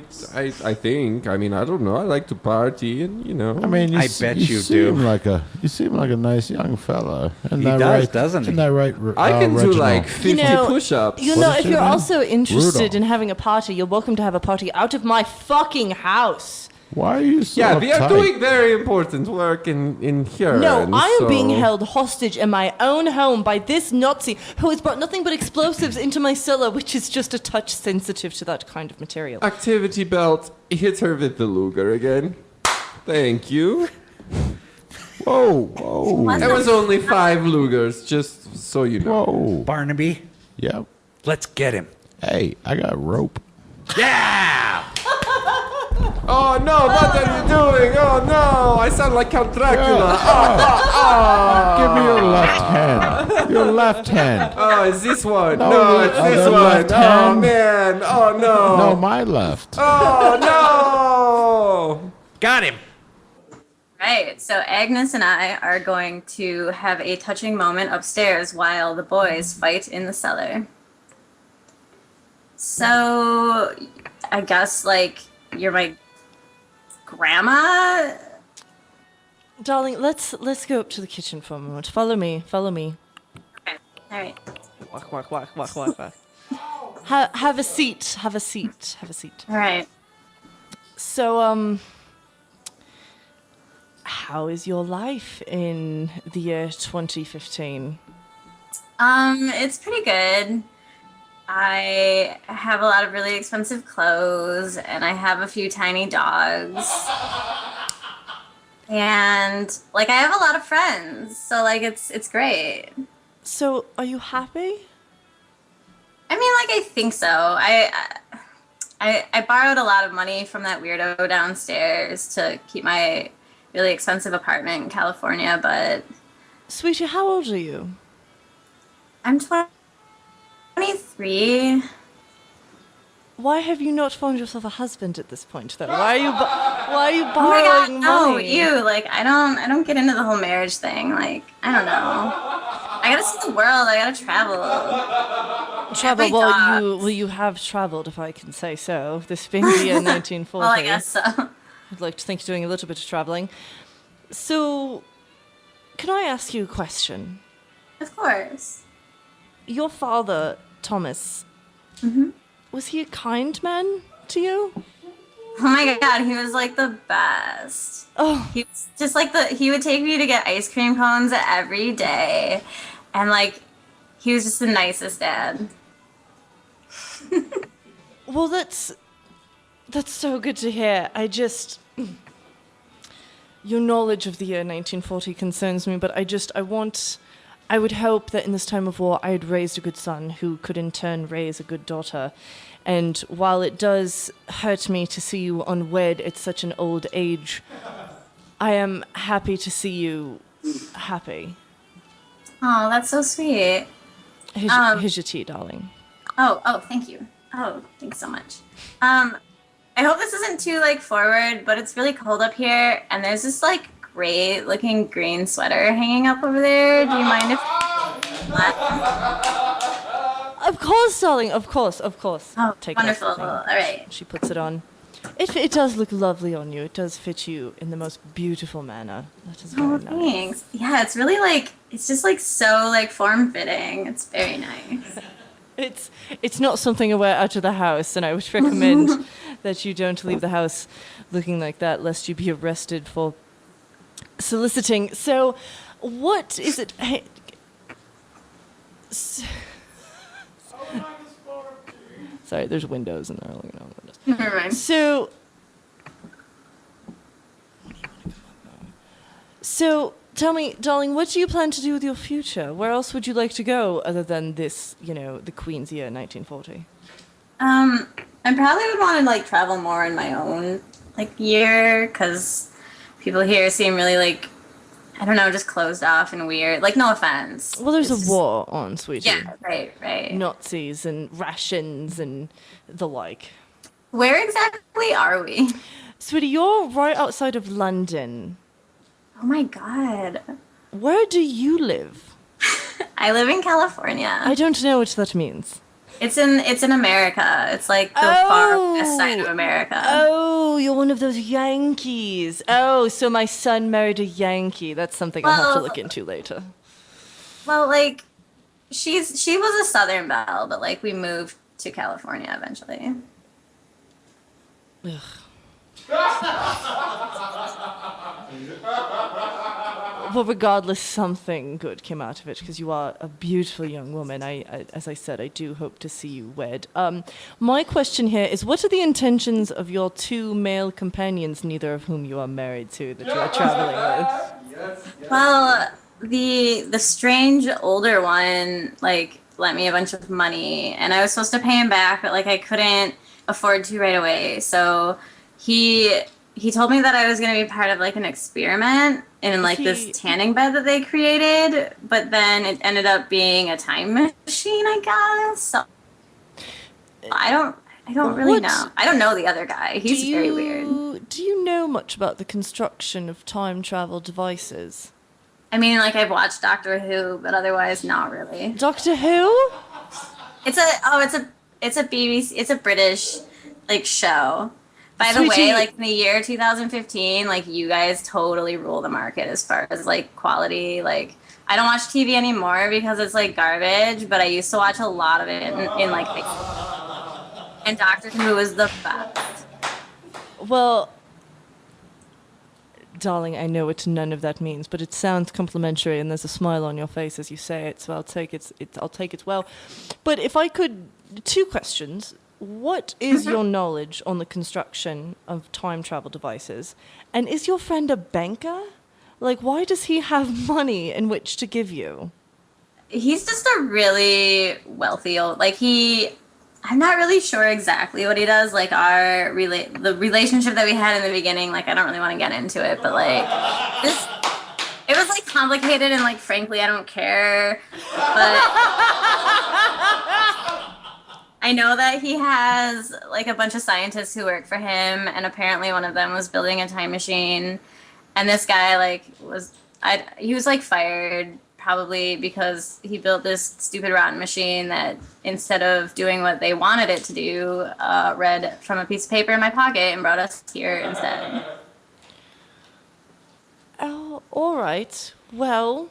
think. I mean, I don't know. I like to party, and you know. I mean, I bet you do. You seem like a nice young fella. Isn't He that does, right? doesn't Isn't he? that right? I can do Reginald? like 50 You know- push-ups. You What know, is if your you're name? also interested Rudolph. in having a party, you're welcome to have a party out of my fucking house. Why are you so Yeah, we are uptight? doing very important work in here. No, and I am being so- held hostage in my own home by this Nazi who has brought nothing but explosives into my cellar, which is just a touch sensitive to that kind of material. Activity belt. Hit her with the Luger again. Thank you. Whoa. It was only 5 Lugers, just so you know. Whoa. Barnaby, Yep. let's get him. Hey, I got rope. Yeah! Oh no, what are you doing? Oh no, I sound like Count Dracula. Give me your left hand. Your left hand. Oh, it's this one. No, No, the it's this other one. left Oh hand. man. Oh No, no. my left. Oh no. Got him. Right. So Agnes and I are going to have a touching moment upstairs while the boys fight in the cellar. So I guess like you're my grandma. Darling, let's go up to the kitchen for a moment. Follow me. Okay. All right. Walk. Have a seat. All right. So, how is your life in the year 2015? It's pretty good. I have a lot of really expensive clothes, and I have a few tiny dogs. And like I have a lot of friends, so like it's great. So, are you happy? I mean, like I think so. I borrowed a lot of money from that weirdo downstairs to keep my really expensive apartment in California, but Sweetie, how old are you? I'm 23. Why have you not found yourself a husband at this point, though? Why are you Oh my God, borrowing no, money? you like I don't get into the whole marriage thing. Like I don't know. I gotta see the world. I gotta travel. Travel? Every Well, dog. you have travelled, if I can say so. This being the year 1940. Well, I guess so. I'd like to think you're doing a little bit of travelling. So, can I ask you a question? Of course. Your father, Thomas, was he a kind man to you? Oh my God, he was like the best. Oh, He was just like he would take me to get ice cream cones every day. And like, he was just the nicest dad. well, that's so good to hear. Your knowledge of the year 1940 concerns me, but I would hope that in this time of war I had raised a good son who could in turn raise a good daughter. And while it does hurt me to see you unwed at such an old age, I am happy to see you happy. Oh, that's so sweet. Here's your tea, darling. Oh, thank you. Oh, thanks so much. I hope this isn't too like forward, but it's really cold up here, and there's this like great looking green sweater hanging up over there. Do you mind if? Of course, darling. Of course. Oh, Take it off wonderful. the thing. All right. She puts it on. It does look lovely on you. It does fit you in the most beautiful manner. That is very Oh, nice. thanks. Yeah, it's really like it's just like so like form fitting. It's very nice. It's not something I wear out of the house, and I would recommend that you don't leave the house looking like that, lest you be arrested for soliciting. So, what is it? Hey, sorry, there's windows in there. Windows. Never mind. So, So, tell me, darling, what do you plan to do with your future? Where else would you like to go other than this, the Queen's year, 1940? I probably would want to like travel more in my own year, because people here seem really I don't know, just closed off and weird. No offense. Well, there's a war on, sweetie. Yeah, right. Nazis and rations and the like. Where exactly are we? Sweetie, you're right outside of London. Oh my god. Where do you live? I live in California. I don't know what that means. It's in America. It's the far west side of America. Oh, you're one of those Yankees. Oh, so my son married a Yankee. That's something I'll have to look into later. Well, she was a Southern belle, but we moved to California eventually. Ugh. Well, regardless, something good came out of it, because you are a beautiful young woman. I, as I said, I do hope to see you wed. My question here is, what are the intentions of your two male companions, neither of whom you are married to, that you are traveling with? Well, the strange older one, lent me a bunch of money, and I was supposed to pay him back, but, I couldn't afford to right away, so he told me that I was going to be part of an experiment in this tanning bed that they created, but then it ended up being a time machine, I guess. So I don't really know. I don't know the other guy. He's very weird. Do you know much about the construction of time travel devices? I mean, I've watched Doctor Who, but otherwise not really. Doctor Who? It's a BBC, it's a British show. By the Sweetie. way, in the year 2015, you guys totally rule the market as far as quality. I don't watch TV anymore because it's garbage, but I used to watch a lot of it in high school. And Doctor Who was the best. Well, darling, I know what none of that means, but it sounds complimentary, and there's a smile on your face as you say it, so I'll take it well. But if I could, 2 questions. What is your knowledge on the construction of time travel devices? And is your friend a banker? Why does he have money in which to give you? He's just a really wealthy old, I'm not really sure exactly what he does. The relationship that we had in the beginning, I don't really want to get into it, but it was complicated, and frankly, I don't care. But I know that he has a bunch of scientists who work for him, and apparently one of them was building a time machine, and this guy he was fired probably because he built this stupid rotten machine that, instead of doing what they wanted it to do, read from a piece of paper in my pocket and brought us here instead. Oh, all right. Well,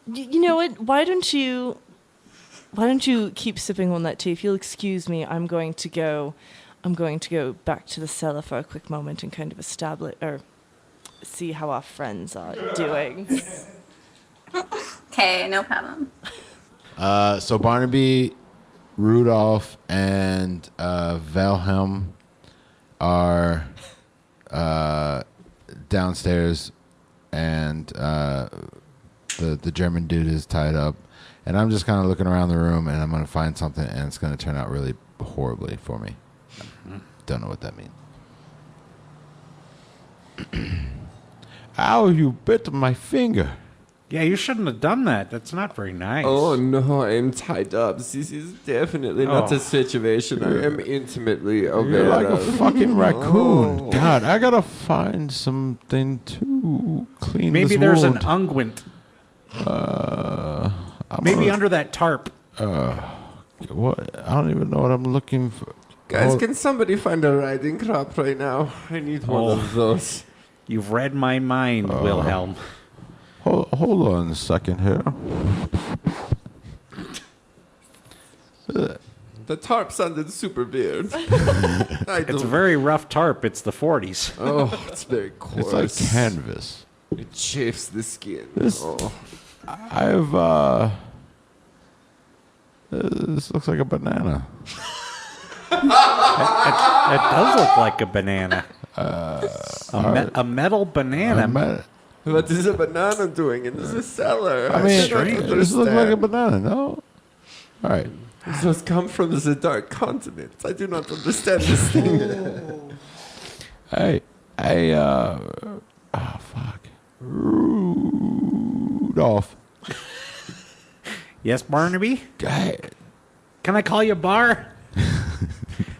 you know what? Why don't you keep sipping on that tea? If you'll excuse me, I'm going to go back to the cellar for a quick moment and kind of establish or see how our friends are doing. Okay, no problem. So Barnaby, Rudolph, and Wilhelm are downstairs, and the German dude is tied up. And I'm just kind of looking around the room, and I'm going to find something, and it's going to turn out really horribly for me. Don't know what that means. Ow, you bit my finger. Yeah, you shouldn't have done that. That's not very nice. Oh no, I'm tied up. This is definitely not a situation I am intimately aware You're like a of. fucking raccoon. Oh. God, I got to find something to clean Maybe this there's wound. an unguent. I'm Maybe gonna- under that tarp. What? I don't even know what I'm looking for. Guys, can somebody find a riding crop right now? I need one of those. You've read my mind, Wilhelm. Hold on a second here. The tarp sounded super weird. It's a very rough tarp. It's the 40s. Oh, it's very coarse. It's like canvas. It chafes the skin. This looks like a banana. It does look like a banana. A metal banana. What is a banana doing in the cellar? I mean, don't this looks like a understand. banana, no? All right. This has come from the dark continent. I do not understand this thing. Hey, fuck. Rudolph. Yes, Barnaby? God. Can I call you Bar?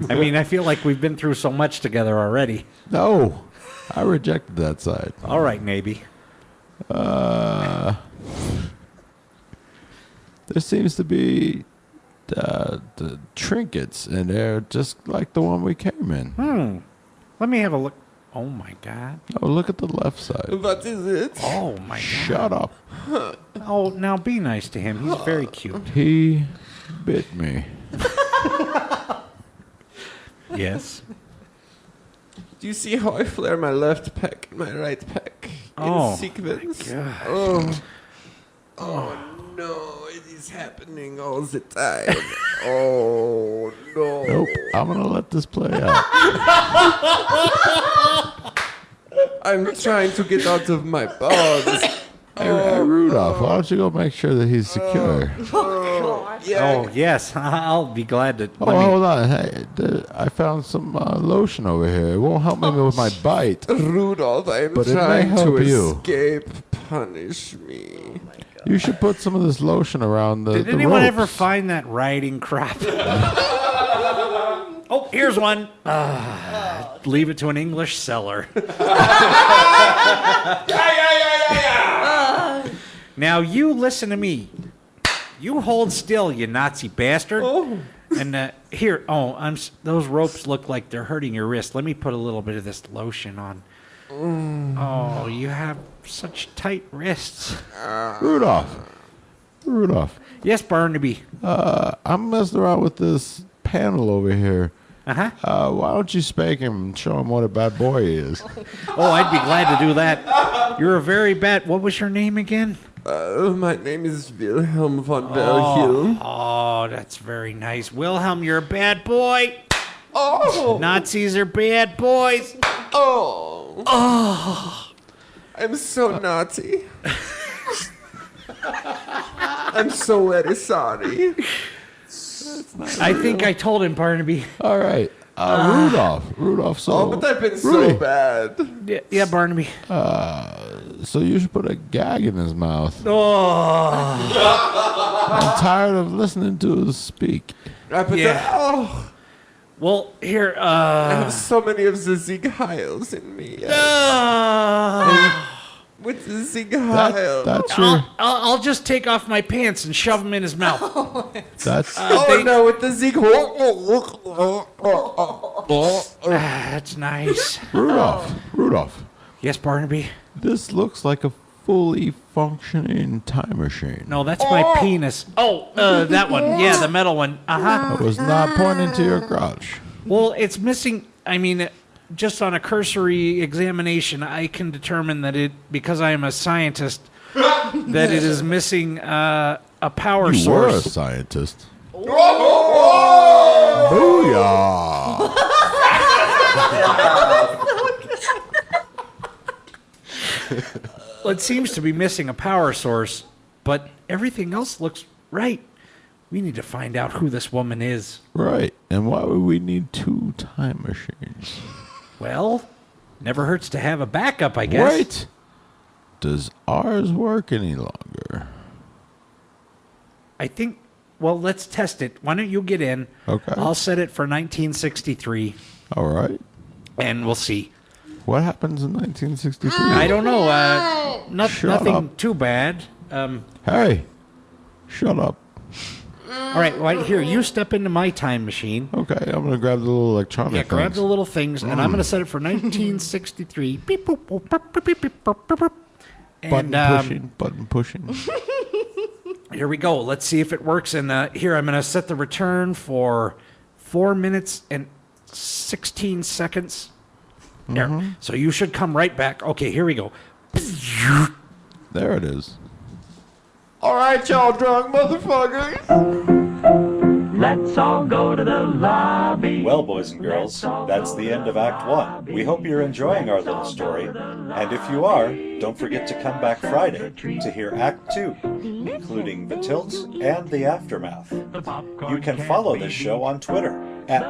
I mean, I feel like we've been through so much together already. No, I rejected that side. All right, maybe. There seems to be the trinkets in there, just like the one we came in. Let me have a look. Oh, my God. Oh, look at the left side. What is it? Oh, my God. Shut up. Oh, now be nice to him. He's very cute. He bit me. Yes. Do you see how I flare my left pec and my right pec Oh, in sequence? gosh. Oh no, it is happening all the time. Oh no. Nope. I'm going to let this play out. I'm trying to get out of my balls. Hey, Rudolph, why don't you go make sure that he's secure? Oh, yes. I'll be glad to. Oh, hold on. Hey, I found some lotion over here. It won't help me with my bite. Rudolph, I am But it may trying to help you. escape. Punish me. You should put some of this lotion around the Did anyone ropes. ever find that riding crop? Oh, here's one. Leave it to an English seller. Now, you listen to me. You hold still, you Nazi bastard. Oh. And here, those ropes look like they're hurting your wrist. Let me put a little bit of this lotion on. Oh, you have such tight wrists. Rudolph. Yes, Barnaby. I'm messing around with this panel over here. Uh-huh. Why don't you spank him and show him what a bad boy he is? Oh, I'd be glad to do that. You're a very bad... What was your name again? My name is Wilhelm von Berghill. Oh, that's very nice. Wilhelm, you're a bad boy. Oh. Nazis are bad boys. Oh. I'm so naughty. I'm so very sorry. I think I told him, Barnaby. All right. Rudolph, so... Oh, but I've been so Rudy, bad. Yeah, Barnaby. so you should put a gag in his mouth. Oh, I'm tired of listening to him speak. yeah. Well, here, I have so many of the Zig Heils in me. With the Zig Heil. That's your... I'll just take off my pants and shove them in his mouth. That's... No, with the Zig That's nice. Rudolph. Yes, Barnaby? This looks like a fully functioning time machine. No, that's my penis. Oh, that one. Yeah, the metal one. Uh-huh. I was not pointing to your crotch. Well, it's missing. I mean, just on a cursory examination, I can determine that because I am a scientist, that it is missing a power You were a source. scientist. Booyah! Well, it seems to be missing a power source, but everything else looks right. We need to find out who this woman is. Right. And why would we need 2 time machines? Well, never hurts to have a backup, I guess. Wait. Does ours work any longer? I think, well, let's test it. Why don't you get in? Okay. I'll set it for 1963, All right. and we'll see. What happens in 1963? I don't know. Shut Nothing up. too bad. Hey, shut up. All right, here, you step into my time machine. Okay, I'm going to grab the little electronic Yeah, grab things. the little things, and I'm going to set it for 1963. Beep, boop, boop, boop, boop, beep, beep, boop, boop, boop. Button pushing. Here we go. Let's see if it works. And here, I'm going to set the return for 4 minutes and 16 seconds. There. So you should come right back. Okay, here we go. There it is. All right, y'all drunk motherfuckers. Let's all go to the lobby. Well, boys and girls, that's the end of Act 1. We hope you're enjoying our little story, and if you are, don't forget to come back Friday to hear Act 2, including the tilt and the aftermath. You can follow this show on Twitter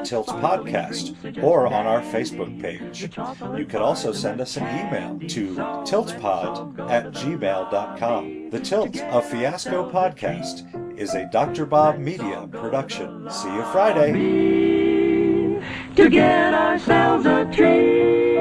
@Tilt Podcast or on our Facebook page. You can also send us an email to tiltpod@gmail.com. The Tilt, a Fiasco podcast, is a Dr. Bob Media production. See you Friday. To get ourselves a treat.